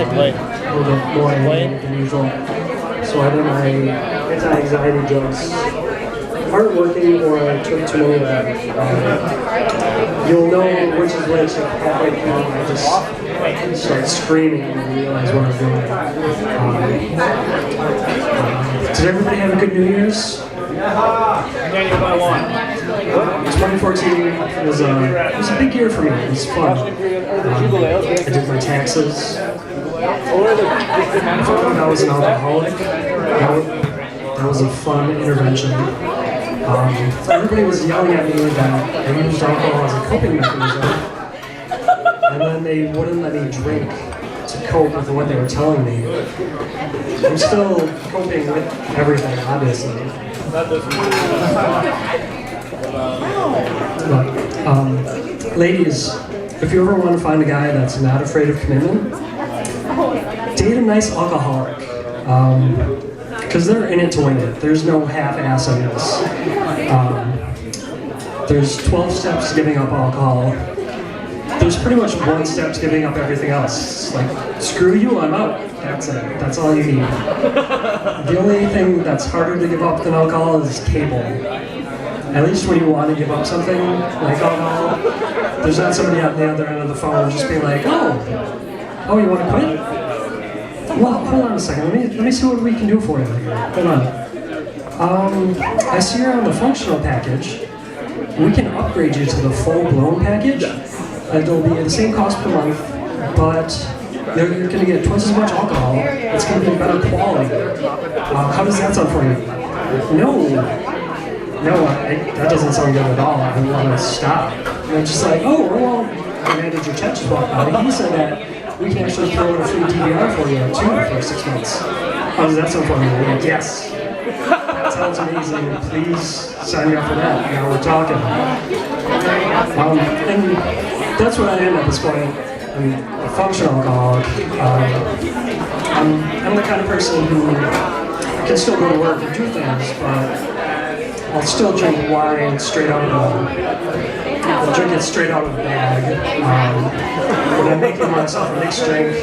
play. A little bit more animated than usual. So either my anti-anxiety drugs aren't working or I took too many of them. You'll know which is which if halfway through I just start screaming and realize what I'm doing. Did everybody have a good New Year's? 2014 was a big year for me. It was fun. I did my taxes. I found out I was an alcoholic. That was a fun intervention. Everybody was yelling at me that I used alcohol as a coping mechanism, and then they wouldn't let me drink to cope with what they were telling me. I'm still coping with everything, obviously. But, ladies, if you ever want to find a guy that's not afraid of commitment, date a nice alcoholic. Because they're in it to win it. There's no half-ass in this. There's 12 steps to giving up alcohol. There's pretty much one step to giving up everything else. It's like, screw you, I'm out. That's it. That's all you need. The only thing that's harder to give up than alcohol is cable. At least when you want to give up something like alcohol, there's not somebody out the other end of the phone just being like, oh, you want to quit? Well, hold on a second. Let me see what we can do for you. Hold on. I see you're on the functional package. We can upgrade you to the full-blown package. It'll be the same cost per month, but you're going to get twice as much alcohol. It's going to be better quality. How does that sound for you? No, that doesn't sound good at all. I want to stop. And I'm just like, oh, well, our manager Chet just walked by. He said that we can actually throw in a free DVR for you too for 6 months. How does that sound for you? I'm like, yes. That sounds amazing. Please sign me up for that. Now we're talking. And that's what I am at this point. I'm a functional alcoholic. I'm the kind of person who can still go to work and do things, but I'll still drink wine straight out of I'll drink it straight out of the bag. When I'm making myself a mixed drink,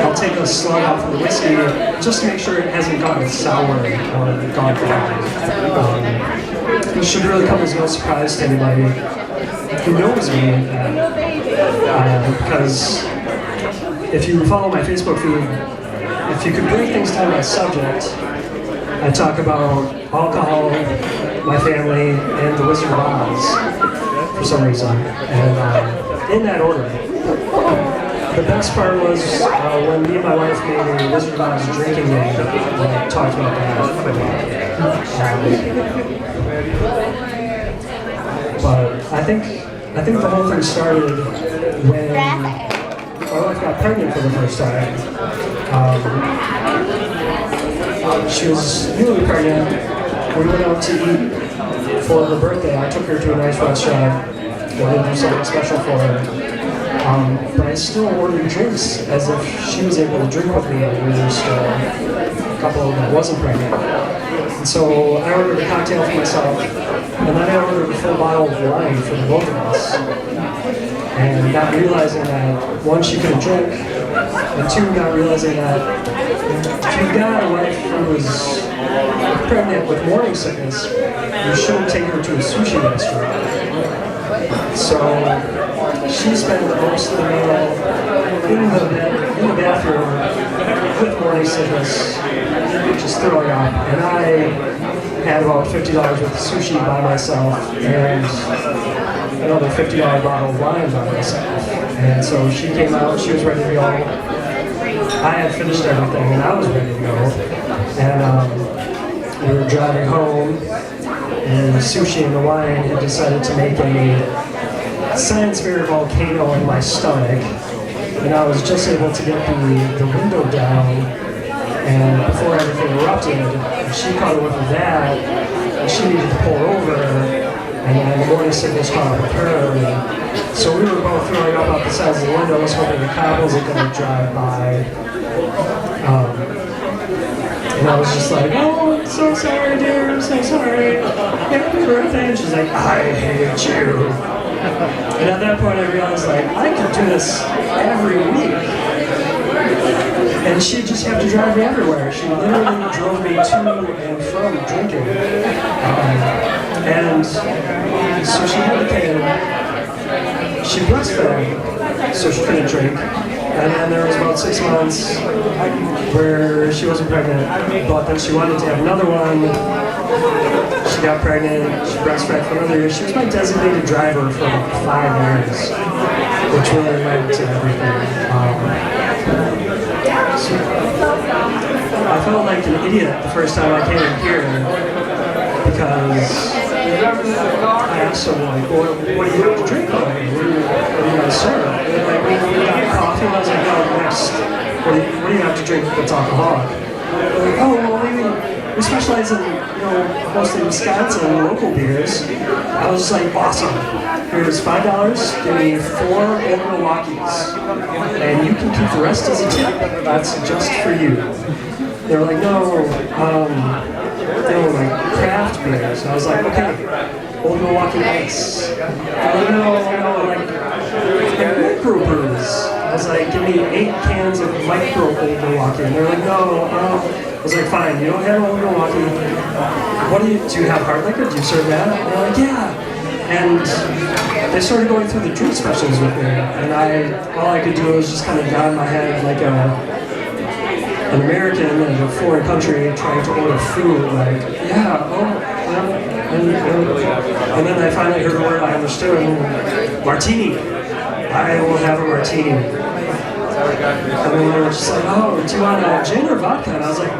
I'll take a slug off of the whiskey just to make sure it hasn't gotten sour or gone bad. It should really come as no surprise to anybody who knows me, because if you follow my Facebook feed, if you could break things down by subject, I talk about alcohol, my family, and the Wizard of Oz for some reason, and in that order. The best part was when me and my wife made a Wizard of Oz drinking game, I talked about that for a while. But I think the whole thing started when my wife got pregnant for the first time. She was newly pregnant. We went out to eat for her birthday. I took her to a nice restaurant. Wanted to do something special for her. But I still ordered drinks as if she was able to drink with me when we were still a couple that wasn't pregnant. And so I ordered a cocktail for myself, and then I ordered a full bottle of wine for the both of us. And not realizing that, one, she couldn't drink, and two, not realizing that if you've got a wife who is pregnant with morning sickness, you shouldn't take her to a sushi restaurant. So she spent most of the meal in the bathroom with morning sickness, just throwing up. And I had about $50 worth of sushi by myself and another $50 bottle of wine by myself. And so she came out, she was ready to go. I had finished everything and I was ready to go. And we were driving home, and the sushi and the wine had decided to make a science fair volcano in my stomach. And I was just able to get the window down, and before everything erupted, she caught a whiff of that, and she needed to pull over, and then the morning sickness caught up with her. And so we were both throwing up out the sides of the windows, hoping the cop wasn't going to drive by. And I was just like, oh, I'm so sorry, dear, I'm so sorry. Happy birthday. And she's like, I hate you. And at that point I realized, like, I could do this every week. And she'd just have to drive me everywhere. She literally drove me to and from drinking. And so she had a kid. She breastfed, so she couldn't drink. And then there was about 6 months where she wasn't pregnant, but then she wanted to have another one. She got pregnant, she breastfed for another year. She was my designated driver for about 5 years, which really led to everything. So I felt like an idiot the first time I came in here because I asked them, like, well, what do you have to drink on? What do you guys serve? And like, we got coffee, and I was like, oh, next, what do you have to drink that's alcoholic? They're like, oh, well, we specialize in, mostly Wisconsin and local beers. I was just like, awesome. Here's $5, give me 4 Old Milwaukees, and you can keep the rest as a tip. That's just for you. They were like, no, they were like craft beers. I was like, okay, Old Milwaukee Ice. They're like, no, like microbrews. I was like, give me 8 cans of micro Old Milwaukee. And they're like, no. I was like, fine, you don't have Old Milwaukee. What do you have hard liquor? Do you serve that? And they're like, yeah. And they started going through the drink specials with me. And all I could do was just kind of nod my head like an American in a foreign country trying to order food, like, yeah, and then I finally heard a word I understood, martini. I will have a martini. And then they were just like, oh, do you want a gin or vodka? And I was like, I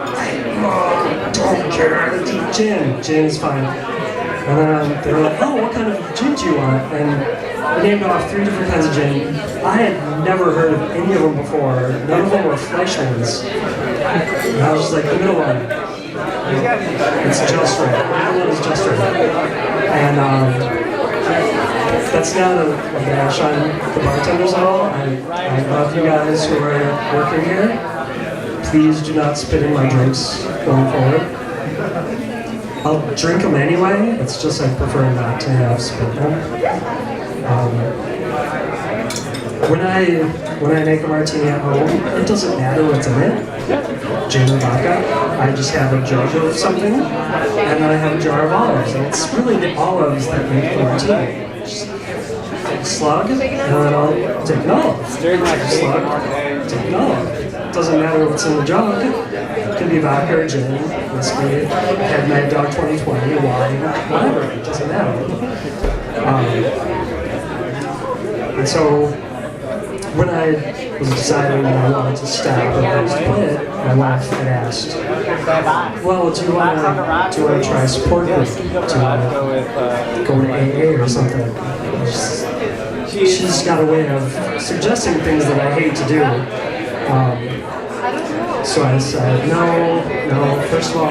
don't care, gin. Gin is fine. And then they were like, oh, what kind of gin do you want? And we named off 3 different kinds of gin. I had never heard of any of them before. None of them were Fleischmann's. And I was just like, the middle one. It's just right. The middle one is just right. And that's not a bash on the bartenders at all. I love you guys who are working here. Please do not spit in my drinks going forward. I'll drink them anyway, it's just I prefer not to have spit them. When I make a martini at home, it doesn't matter what's in it, gin or vodka. I just have a jug of something, and then I have a jar of olives, and it's really the olives that make the martini. Just take a slug, and then I'll take an olive. Take a slug, take an olive. It doesn't matter what's in the jug. It could be vodka or gin, whiskey, Head Mad Dog 2020, wine, whatever, it doesn't matter. And so, when I was deciding that I wanted to stop and I was to play it, my wife had asked, well, do you want to try a support group? Do you want to go to AA or something? She's got a way of suggesting things that I hate to do. So I said, no, first of all,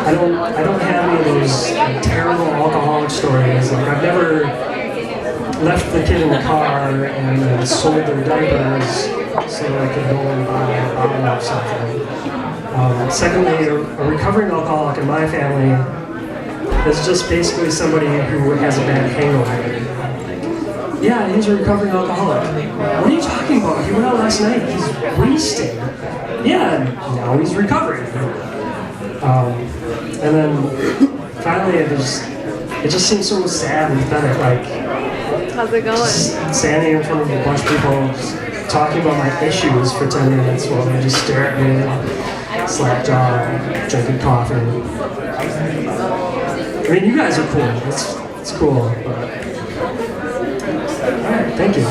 I don't have any of those terrible alcoholic stories. Like, I've never left the kid in the car and then sold their diapers so that I could go and buy a bottle of something. Secondly, a recovering alcoholic in my family is just basically somebody who has a bad hangover. Yeah, he's a recovering alcoholic. What are you talking about? He went out last night. He's wasted. Yeah, now he's recovering. And then finally, it just seems so sad and pathetic. Like, how's it going? Standing in front of a bunch of people, just talking about my issues for 10 minutes while they just stare at me, slack jaw, drinking coffee. I mean, you guys are cool. It's cool, but. All right, thank you.